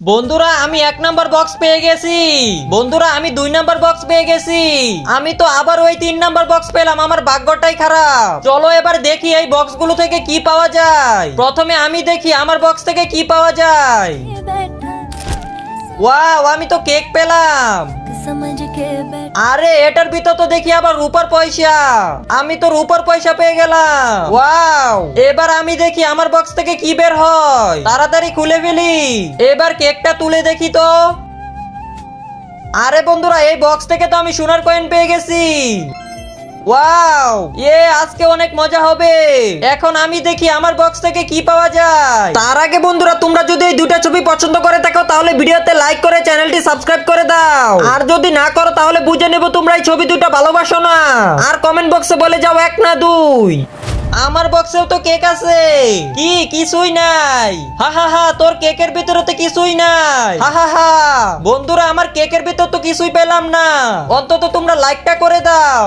বন্ধুরা আমি 1 number box পেয়ে গেছি। বন্ধুরা আমি 2 নাম্বার বক্স পেয়ে গেছি। আমি তো আবার ওই 3 নাম্বার বক্স পেলাম, আমার ভাগ্যটাই খারাপ। চলো এবার দেখি এই বক্সগুলো থেকে কি পাওয়া যায়। প্রথমে আমি দেখি আমার বক্স থেকে কি পাওয়া যায়। ওয়াও, আমি তো কেক পেলাম। আরে এটার ভিতর তো দেখি আবার রূপার পয়সা। আমি তো রূপার পয়সা পেয়ে গেলাম। ওয়াও, এবার আমি দেখি আমার বক্স থেকে কি বের হয়। তাড়াতাড়ি খুলে ফেলি। এবার কেকটা তুলে দেখি তো। আরে বন্ধুরা, এই বক্স থেকে তো আমি সোনার কয়েন পেয়ে গেছি। ওয়াও, আজকে অনেক মজা হবে। এখন আমি দেখি আমার বক্স থেকে কি পাওয়া যায়। তার আগে বন্ধুরা, তোমরা যদি এই দুটা ছবি পছন্দ করে থাকো তাহলে ভিডিওতে লাইক করে চ্যানেলটি সাবস্ক্রাইব করে দাও। আর যদি না করো তাহলে বুঝে নেব তোমরা এই ছবি দুটো ভালোবাসো না। আর কমেন্ট বক্সে বলে যাও 1 না 2। আমার বক্সেও তো কেক আছে। কি কিছুই নাই। হা হা হা, তোর কেকের ভিতরে তো কিছুই নাই। হা হা হা। বন্ধুরা আমার কেকের ভিতর তো কিছুই পেলাম না। অন্তত তোমরা লাইকটা করে দাও।